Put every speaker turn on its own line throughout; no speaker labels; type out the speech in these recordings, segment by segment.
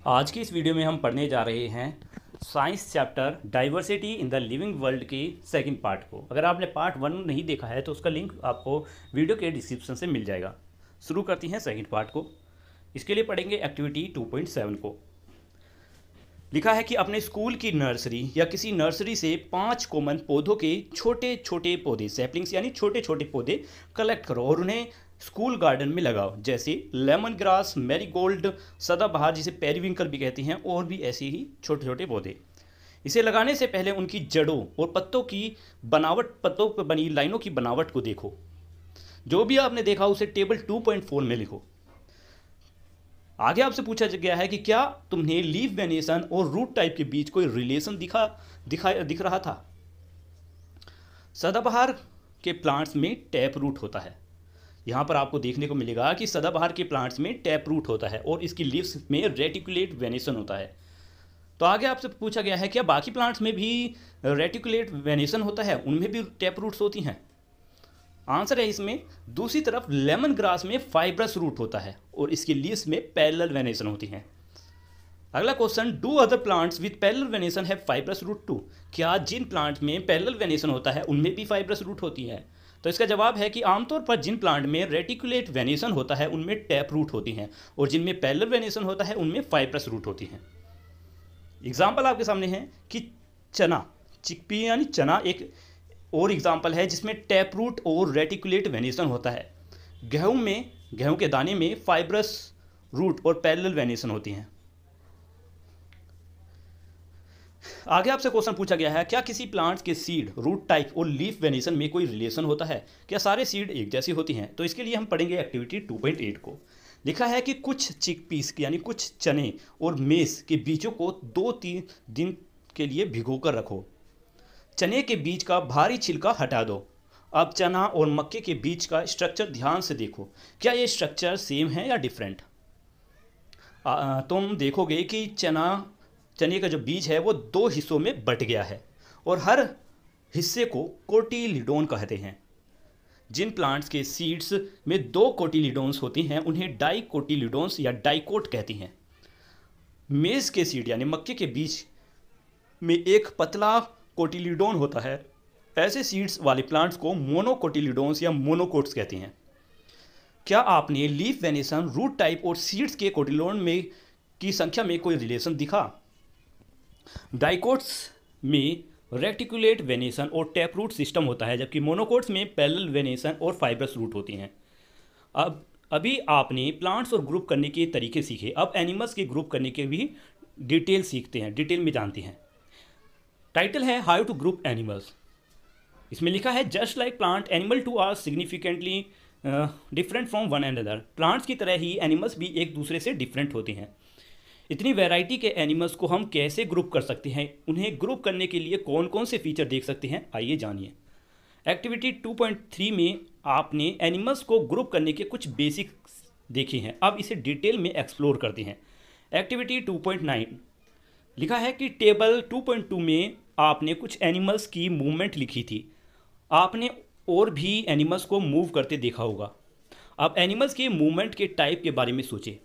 आज की इस वीडियो में हम पढ़ने जा रहे हैं science chapter diversity in the living world के सेकंड पार्ट को। अगर आपने पार्ट 1 नहीं देखा है तो उसका लिंक आपको वीडियो के डिस्क्रिप्शन से मिल जाएगा। शुरू करती हैं सेकंड पार्ट को। इसके लिए पढ़ेंगे एक्टिविटी 2.7 को। लिखा है कि अपने स्कूल की नर्सरी या किसी नर्सरी से 5 कॉमन पौधों के छोटे छोटे पौधे सैपलिंग्स यानी छोटे छोटे पौधे कलेक्ट करो और उन्हें स्कूल गार्डन में लगाओ, जैसे लेमन ग्रास, मैरीगोल्ड, सदाबहार जिसे पेरीविंकल भी कहते हैं, और भी ऐसे ही छोटे छोटे पौधे। इसे लगाने से पहले उनकी जड़ों और पत्तों की बनावट, पत्तों पर बनी लाइनों की बनावट को देखो। जो भी आपने देखा उसे टेबल 2.4 में लिखो। आगे आपसे पूछा गया है कि क्या तुम्हें लीफ वेनेशन और रूट टाइप के बीच कोई रिलेशन दिख रहा था। सदाबहार के प्लांट्स में टैप रूट होता है। यहाँ पर आपको देखने को मिलेगा कि सदाबहार के प्लांट्स में टैप रूट होता है और इसकी लीव्स में रेटिकुलेट वेनेशन होता है। तो आगे आपसे पूछा गया है क्या बाकी प्लांट्स में भी रेटिकुलेट वेनेशन होता है, उनमें भी टैप रूट्स होती हैं। आंसर है इसमें दूसरी तरफ लेमन ग्रास में फाइब्रस रूट होता है और इसकी लीव्स में पैरेलल वेनेशन होती हैं। अगला question, do other plants with parallel venation have fibrous root too. क्या जिन प्लांट में पैरेलल वेनेशन होता है उनमें भी फाइब्रस रूट होती है। तो इसका जवाब है कि आमतौर पर जिन प्लांट में रेटिकुलेट वेनेशन होता है उनमें टैप रूट होती हैं और जिनमें पैरेलल वेनेशन होता है उनमें फाइब्रस रूट होती हैं। एग्जाम्पल आपके सामने है कि चना, चिकपी यानी चना एक और एग्जाम्पल है जिसमें टैप रूट और रेटिकुलेट वेनेशन होता है। गेहूं के दाने में फाइब्रस रूट और पैरेलल वेनेशन होती हैं। आगे आपसे क्वेश्चन पूछा गया है क्या किसी प्लांट्स के सीड, रूट टाइप और लीफ वेनेशन में कोई रिलेशन होता है। क्या सारे सीड एक जैसी होती हैं। तो इसके लिए हम पढ़ेंगे एक्टिविटी 2.8 को। लिखा है कि कुछ चिकपीस यानी कुछ चने और मेस के बीजों को 2-3 दिन के लिए भिगो कर रखो। चने के बीज का भारी छिलका हटा दो। अब चना और मक्के के बीज का स्ट्रक्चर ध्यान से देखो। क्या ये स्ट्रक्चर सेम है या डिफरेंट। तुम देखोगे कि चने का जो बीज है वो 2 हिस्सों में बट गया है और हर हिस्से को कोटिलीडोन कहते हैं। जिन प्लांट्स के सीड्स में 2 कोटिलीडोन्स होती हैं उन्हें डाइकोटिलीडोन्स या डाइकोट कहती हैं। मेज के सीड यानी मक्के के बीज में एक पतला कोटिलीडोन होता है। ऐसे सीड्स वाले प्लांट्स को मोनोकोटिलीडोन्स या मोनोकोट्स कहते हैं। क्या आपने लीफ वेनेशन, रूट टाइप और सीड्स के कोटिलीडोन में की संख्या में कोई रिलेशन दिखा। डाइकोट्स में रेटिकुलेट वेनेशन और टैप रूट सिस्टम होता है जबकि मोनोकोट्स में पैरेलल वेनेशन और फाइब्रस रूट होती हैं। अभी आपने प्लांट्स और ग्रुप करने के तरीके सीखे। अब एनिमल्स के ग्रुप करने के भी डिटेल सीखते हैं, डिटेल में जानते हैं। टाइटल है हाउ टू ग्रुप एनिमल्स। इसमें लिखा है just like plant animal too are significantly different from one and other. Plants की तरह ही एनिमल्स भी एक दूसरे से डिफरेंट होती हैं। इतनी वैरायटी के एनिमल्स को हम कैसे ग्रुप कर सकते हैं, उन्हें ग्रुप करने के लिए कौन कौन से फीचर देख सकते हैं, आइए जानिए। एक्टिविटी 2.3 में आपने एनिमल्स को ग्रुप करने के कुछ बेसिक्स देखे हैं। अब इसे डिटेल में एक्सप्लोर करते हैं। एक्टिविटी 2.9 लिखा है कि टेबल 2.2 में आपने कुछ एनिमल्स की मूवमेंट लिखी थी। आपने और भी एनिमल्स को मूव करते देखा होगा। अब एनिमल्स के मूवमेंट के टाइप के बारे में सोचें।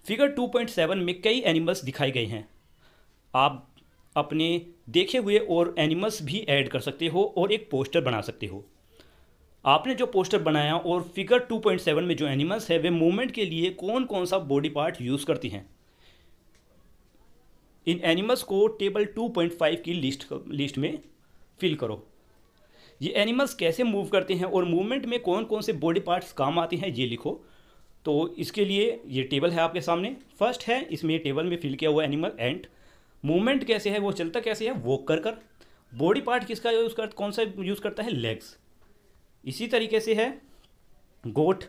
फिगर 2.7 में कई एनिमल्स दिखाए गए हैं। आप अपने देखे हुए और एनिमल्स भी ऐड कर सकते हो और एक पोस्टर बना सकते हो। आपने जो पोस्टर बनाया और फिगर 2.7 में जो एनिमल्स है वे मूवमेंट के लिए कौन कौन सा बॉडी पार्ट यूज़ करती हैं। इन एनिमल्स को टेबल 2.5 की लिस्ट में फिल करो। ये एनिमल्स कैसे मूव करते हैं और मूवमेंट में कौन कौन से बॉडी पार्ट्स काम आते हैं ये लिखो। तो इसके लिए ये टेबल है आपके सामने। फर्स्ट है, इसमें टेबल में फिल किया हुआ एनिमल एंट। मूवमेंट कैसे है, वो चलता कैसे है, वॉक कर। बॉडी पार्ट किसका यूज़ कर, कौन सा यूज़ करता है, लेग्स। इसी तरीके से है गोट,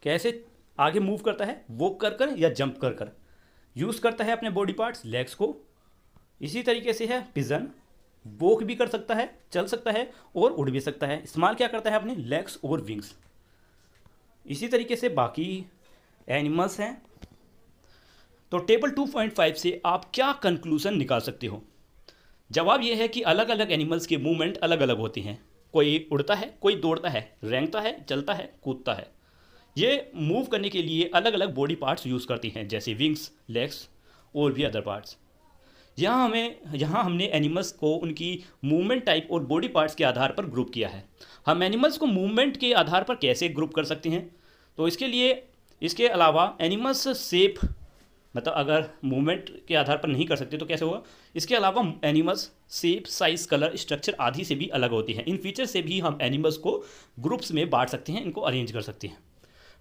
कैसे आगे मूव करता है, वॉक कर या जंप कर यूज़ करता है अपने बॉडी पार्ट्स लेग्स को। इसी तरीके से है पिजन, वॉक भी कर सकता है, चल सकता है और उड़ भी सकता है। इस्तेमाल क्या करता है अपने लेग्स और विंग्स। इसी तरीके से बाकी एनिमल्स हैं। तो टेबल 2.5 से आप क्या कंक्लूजन निकाल सकते हो। जवाब यह है कि अलग अलग एनिमल्स के मूवमेंट अलग अलग होती हैं। कोई उड़ता है, कोई दौड़ता है, रेंगता है, चलता है, कूदता है। ये मूव करने के लिए अलग अलग बॉडी पार्ट्स यूज़ करती हैं जैसे विंग्स, लेग्स और भी अदर पार्ट्स। यहाँ हमने एनिमल्स को उनकी मूवमेंट टाइप और बॉडी पार्ट्स के आधार पर ग्रुप किया है। हम एनिमल्स को मूवमेंट के आधार पर कैसे ग्रुप कर सकते हैं? तो इसके अलावा एनिमल्स शेप, मतलब अगर मूवमेंट के आधार पर नहीं कर सकते तो कैसे होगा? इसके अलावा animals shape, size, colour, structure आदि से भी अलग होती हैं। इन फीचर से भी हम एनिमल्स को ग्रुप्स में बांट सकते हैं, इनको अरेंज कर सकते हैं।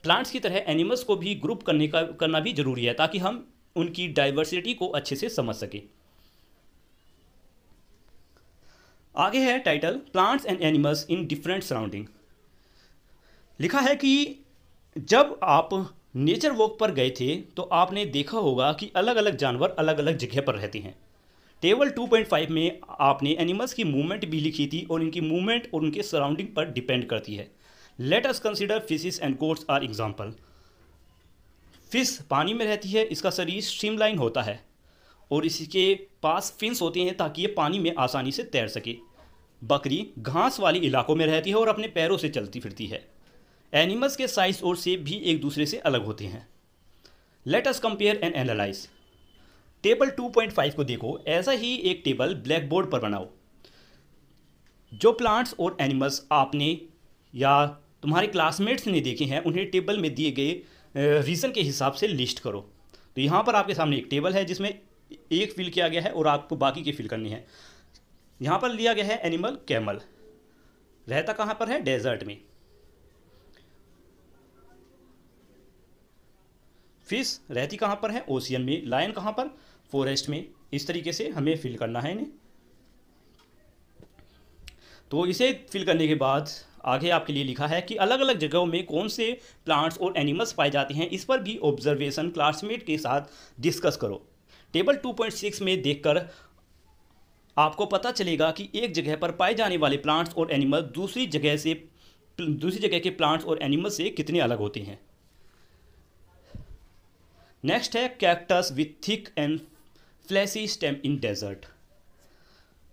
प्लांट्स की तरह एनिमल्स को भी ग्रुप करना भी जरूरी है ताकि हम उनकी डाइवर्सिटी को अच्छे से समझ सकें। आगे है title, plants and animals in different surrounding. लिखा है कि जब आप नेचर वॉक पर गए थे तो आपने देखा होगा कि अलग अलग जानवर अलग अलग जगह पर रहते हैं। टेबल 2.5 में आपने एनिमल्स की मूवमेंट भी लिखी थी और इनकी मूवमेंट और उनके सराउंडिंग पर डिपेंड करती है। Let us consider fishes and goats are example. Fish पानी में रहती है, इसका शरीर स्ट्रीमलाइन होता है और इसके पास फिन्स होते हैं ताकि ये पानी में आसानी से तैर सके। बकरी घास वाले इलाकों में रहती है और अपने पैरों से चलती फिरती है। एनिमल्स के साइज और शेप भी एक दूसरे से अलग होते हैं। Let us compare and analyse. Table 2.5 को देखो, ऐसा ही एक टेबल ब्लैक बोर्ड पर बनाओ। जो प्लांट्स और एनिमल्स आपने या तुम्हारे क्लासमेट्स ने देखे हैं उन्हें टेबल में दिए गए रीज़न के हिसाब से लिस्ट करो। तो यहाँ पर आपके सामने एक टेबल है जिसमें एक फिल किया गया है और आपको बाकी के फिल करने हैं। यहाँ पर लिया गया है एनिमल कैमल, रहता कहाँ पर है? डेजर्ट में। फिश रहती कहाँ पर है? ओशियन में। लायन कहाँ पर? फॉरेस्ट में। इस तरीके से हमें फिल करना है इन्हें। तो इसे फिल करने के बाद आगे आपके लिए लिखा है कि अलग अलग जगहों में कौन से प्लांट्स और एनिमल्स पाए जाते हैं, इस पर भी ऑब्जर्वेशन क्लासमेट के साथ डिस्कस करो। टेबल 2.6 में देखकर आपको पता चलेगा कि एक जगह पर पाए जाने वाले प्लांट्स और एनिमल दूसरी जगह के प्लांट्स और एनिमल से कितने अलग होते हैं। नेक्स्ट है cactus with thick and fleshy stem in desert.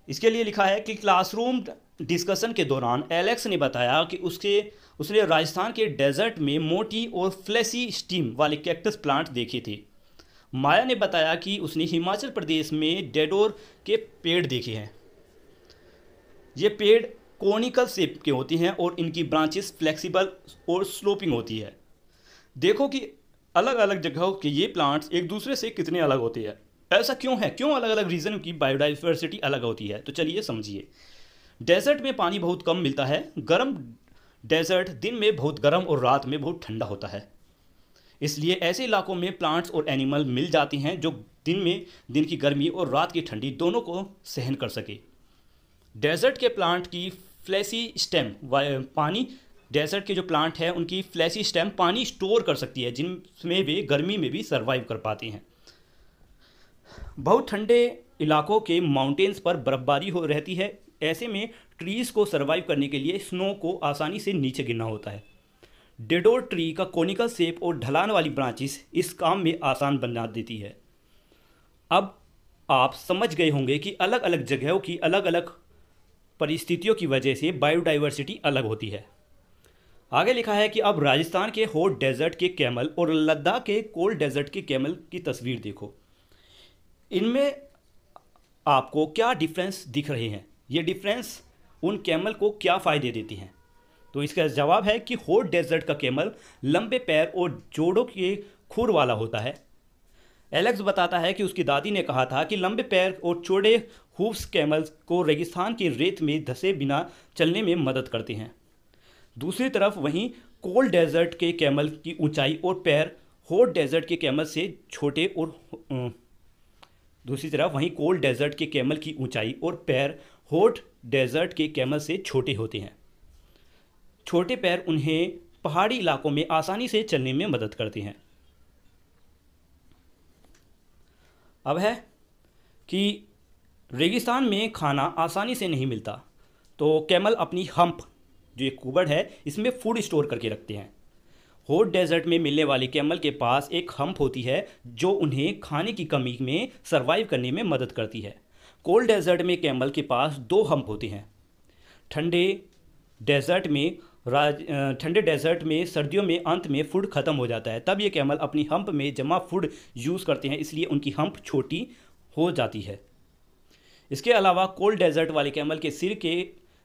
इसके लिए लिखा है कि क्लासरूम डिस्कशन के दौरान एलेक्स ने बताया कि उसने राजस्थान के डेजर्ट में मोटी और फ्लैशी स्टीम वाले कैक्टस प्लांट देखे थे। माया ने बताया कि उसने हिमाचल प्रदेश में डेडोर के पेड़ देखे हैं। ये पेड़ कोनिकल शेप के होते हैं और इनकी ब्रांचेस फ्लेक्सिबल और स्लोपिंग होती है। देखो कि अलग अलग जगहों के ये प्लांट्स एक दूसरे से कितने अलग होते हैं। ऐसा क्यों है? क्यों अलग अलग रीजन की बायोडाइवर्सिटी अलग होती है? तो चलिए समझिए। डेजर्ट में पानी बहुत कम मिलता है। गर्म डेजर्ट दिन में बहुत गर्म और रात में बहुत ठंडा होता है। इसलिए ऐसे इलाकों में प्लांट्स और एनिमल मिल जाते हैं जो दिन की गर्मी और रात की ठंडी दोनों को सहन कर सके। डेजर्ट के प्लांट की फ्लैशी स्टेम डेजर्ट के जो प्लांट हैं उनकी फ्लैशी स्टेम पानी स्टोर कर सकती है, जिनमें वे गर्मी में भी सर्वाइव कर पाते हैं। बहुत ठंडे इलाकों के माउंटेन्स पर बर्फबारी हो रहती है। ऐसे में ट्रीज़ को सर्वाइव करने के लिए स्नो को आसानी से नीचे गिरना होता है। डेडोर ट्री का कोनिकल शेप और ढलान वाली ब्रांचेस इस काम में आसान बना देती है। अब आप समझ गए होंगे कि अलग अलग जगहों की अलग अलग परिस्थितियों की वजह से बायोडाइवर्सिटी अलग होती है। आगे लिखा है कि अब राजस्थान के हॉट डेजर्ट के कैमल और लद्दाख के कोल्ड डेजर्ट के कैमल की तस्वीर देखो। इनमें आपको क्या डिफरेंस दिख रहे हैं? ये डिफरेंस उन कैमल को क्या फ़ायदे देती हैं? तो इसका जवाब है कि हॉट डेजर्ट का कैमल लंबे पैर और जोड़ों के खुर वाला होता है। एलेक्स बताता है कि उसकी दादी ने कहा था कि लंबे पैर और चौड़े हूफ्स कैमल्स को रेगिस्तान की रेत में धंसे बिना चलने में मदद करते हैं। दूसरी तरफ वहीं कोल्ड डेजर्ट के कैमल की ऊंचाई और पैर हॉट डेजर्ट के कैमल से छोटे और हॉट डेजर्ट के कैमल से छोटे होते हैं। छोटे पैर उन्हें पहाड़ी इलाकों में आसानी से चलने में मदद करते हैं। अब है कि रेगिस्तान में खाना आसानी से नहीं मिलता, तो कैमल अपनी हम्प, जो एक कुबड़ है, इसमें फूड स्टोर करके रखते हैं। हॉट डेजर्ट में मिलने वाले कैमल के पास एक हम्प होती है जो उन्हें खाने की कमी में सर्वाइव करने में मदद करती है। कोल्ड डेजर्ट में कैमल के पास 2 हम्प होते हैं। ठंडे डेजर्ट में ठंडे डेजर्ट में सर्दियों में अंत में फूड ख़त्म हो जाता है, तब ये कैमल अपनी हम्प में जमा फूड यूज़ करते हैं, इसलिए उनकी हम्प छोटी हो जाती है। इसके अलावा कोल्ड डेजर्ट वाले कैमल के सिर के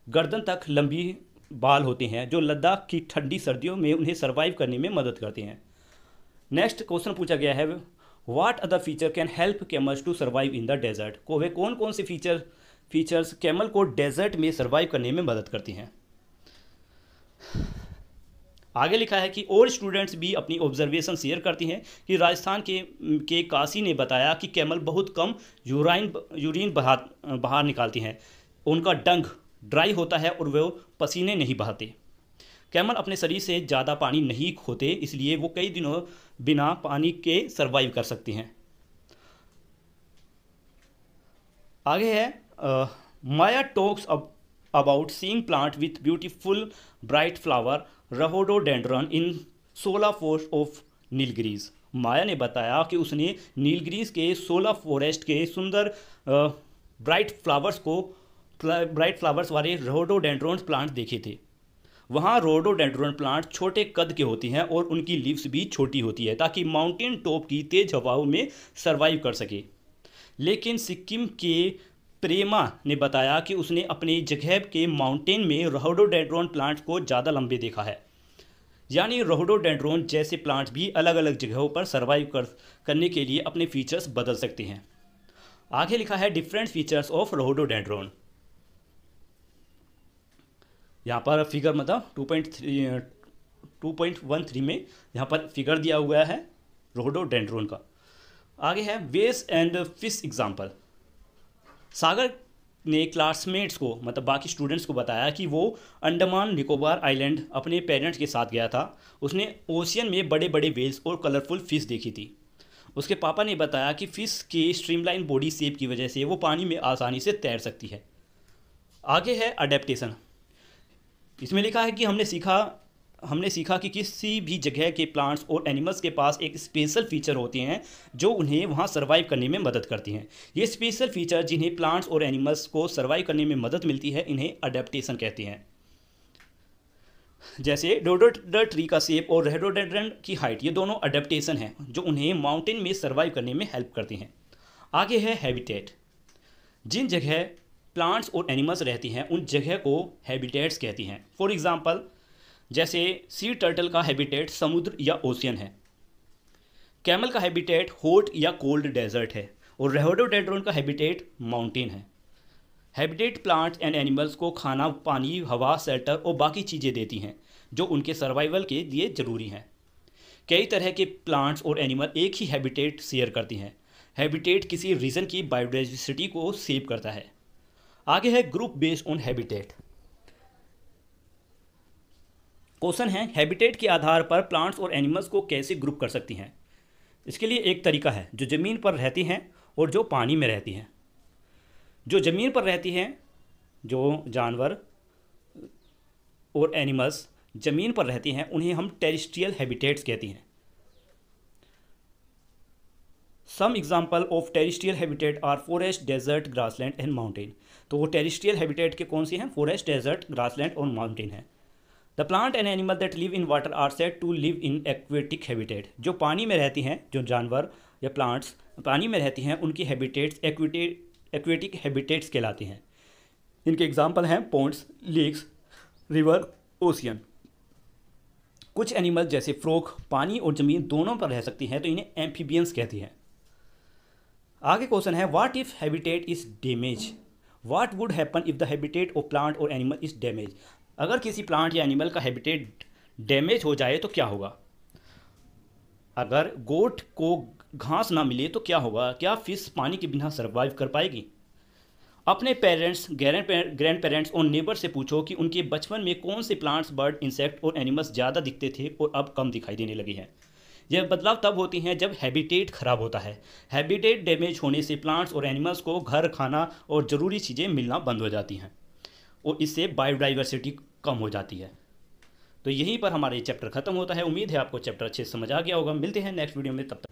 गर्दन तक लंबी बाल होते हैं, जो लद्दाख की ठंडी सर्दियों में उन्हें सर्वाइव करने में मदद करते हैं। नेक्स्ट क्वेश्चन पूछा गया है, what other feature can help camels to survive in the desert. को वे कौन कौन से फीचर्स कैमल को डेजर्ट में सर्वाइव करने में मदद करती हैं। आगे लिखा है कि और स्टूडेंट्स भी अपनी ऑब्जर्वेशन शेयर करती हैं कि राजस्थान के काशी ने बताया कि कैमल बहुत कम यूरिन बाहर निकालती हैं, उनका डंग ड्राई होता है और वो पसीने नहीं बहाते। कैमल अपने शरीर से ज़्यादा पानी नहीं खोते, इसलिए वो कई दिनों बिना पानी के सर्वाइव कर सकती हैं। आगे है Maya talks about seeing plant with beautiful bright flower rhododendron in 16 forest of Nilgiris. Maya ने बताया कि उसने नीलगिरीज के 16 फॉरेस्ट के सुंदर ब्राइट फ्लावर्स वाले रोडोडेंड्रॉन प्लांट देखे थे। वहाँ रोडोडेंड्रॉन प्लांट छोटे कद के होती हैं और उनकी लीव्स भी छोटी होती है ताकि माउंटेन टॉप की तेज हवाओं में सर्वाइव कर सके। लेकिन सिक्किम के प्रेमा ने बताया कि उसने अपनी जगह के माउंटेन में रोडोडेंड्रॉन प्लांट को ज़्यादा लंबे देखा है। यानी रोडोडेंड्रॉन जैसे प्लांट भी अलग अलग जगहों पर सर्वाइव करने के लिए अपने फीचर्स बदल सकते हैं। आगे लिखा है डिफरेंट फीचर्स ऑफ रोडोडेंड्रॉन। यहाँ पर फिगर मतलब 2.13 में यहाँ पर फिगर दिया हुआ है रोडोडेंड्रॉन का। आगे है वेस एंड फिश एग्जाम्पल। सागर ने क्लासमेट्स को मतलब बाकी स्टूडेंट्स को बताया कि वो अंडमान निकोबार आइलैंड अपने पेरेंट्स के साथ गया था। उसने ओशियन में बड़े बड़े वेल्स और कलरफुल फिश देखी थी। उसके पापा ने बताया कि फ़िश के स्ट्रीमलाइन बॉडी शेप की वजह से वो पानी में आसानी से तैर सकती है। आगे है अडेप्टेशन। इसमें लिखा है कि हमने सीखा कि किसी भी जगह के प्लांट्स और एनिमल्स के पास एक स्पेशल फीचर होते हैं जो उन्हें वहाँ सर्वाइव करने में मदद करती हैं। ये स्पेशल फीचर जिन्हें प्लांट्स और एनिमल्स को सर्वाइव करने में मदद मिलती है, इन्हें अडेप्टेशन कहते हैं। जैसे डोडोडर ट्री का शेप और रोडोडेंड्रन की हाइट, ये दोनों अडेप्टेशन हैं जो उन्हें माउंटेन में सर्वाइव करने में हेल्प करती हैं। आगे है हैबिटेट। जिन जगह प्लांट्स और एनिमल्स रहती हैं उन जगह को हैबिटेट्स कहती हैं। फॉर एग्जांपल जैसे सी टर्टल का हैबिटेट समुद्र या ओशियन है, कैमल का हैबिटेट हॉट या कोल्ड डेजर्ट है और रोडोडेंड्रॉन का हैबिटेट माउंटेन है। हैबिटेट प्लांट्स एंड एनिमल्स को खाना, पानी, हवा, शेल्टर और बाकी चीज़ें देती हैं जो उनके सर्वाइवल के लिए ज़रूरी हैं। कई तरह के प्लांट्स और एनिमल एक ही हैबिटेट शेयर करती हैं। हैबिटेट किसी रीजन की बायोडाइवर्सिटी को सेव करता है। आगे है group based on habitat. Question है हैबिटेट के आधार पर प्लांट्स और एनिमल्स को कैसे ग्रुप कर सकती हैं। इसके लिए एक तरीका है जो ज़मीन पर रहती हैं और जो पानी में रहती हैं। जो ज़मीन पर रहती हैं, जो जानवर और एनिमल्स ज़मीन पर रहती हैं, उन्हें हम टेरेस्ट्रियल हैबिटेट्स कहती हैं। Some example of terrestrial habitat are forest, desert, grassland and mountain. तो वो टेरेस्ट्रियल हैबिटेट के कौन सी हैं? फॉरेस्ट, डेजर्ट, ग्रासलैंड और माउंटेन है। The plant and animal that live in water are said to live in aquatic habitat. जो पानी में रहती हैं, जो जानवर या प्लांट्स पानी में रहती हैं, उनकी हैबिटेट्स एक्वेटिक हैबिटेट्स कहलाती हैं। इनके एग्जाम्पल हैं पॉन्ड्स, लेक्स, रिवर, ओशियन। कुछ एनिमल जैसे फ्रॉग पानी और ज़मीन दोनों पर रह सकती हैं, तो इन्हें एम्फीबियंस कहती हैं। आगे क्वेश्चन है what if habitat is damage. What would happen if the habitat of plant और एनिमल इज डैमेज। अगर किसी प्लांट या एनिमल का हैबिटेट डैमेज हो जाए तो क्या होगा। अगर गोट को घास ना मिले तो क्या होगा। क्या फिश पानी के बिना सर्वाइव कर पाएगी। अपने पेरेंट्स, ग्रैंड पेरेंट्स और नेबर से पूछो कि उनके बचपन में कौन से प्लांट्स, बर्ड, इंसेक्ट और एनिमल्स ज़्यादा दिखते थे और अब कम दिखाई देने लगे हैं। यह बदलाव तब होती हैं जब हैबिटेट खराब होता है। हैबिटेट डैमेज होने से प्लांट्स और एनिमल्स को घर, खाना और ज़रूरी चीज़ें मिलना बंद हो जाती हैं और इससे बायोडाइवर्सिटी कम हो जाती है। तो यहीं पर हमारा ये चैप्टर खत्म होता है। उम्मीद है आपको चैप्टर अच्छे से समझ आ गया होगा। मिलते हैं नेक्स्ट वीडियो में, तब तक।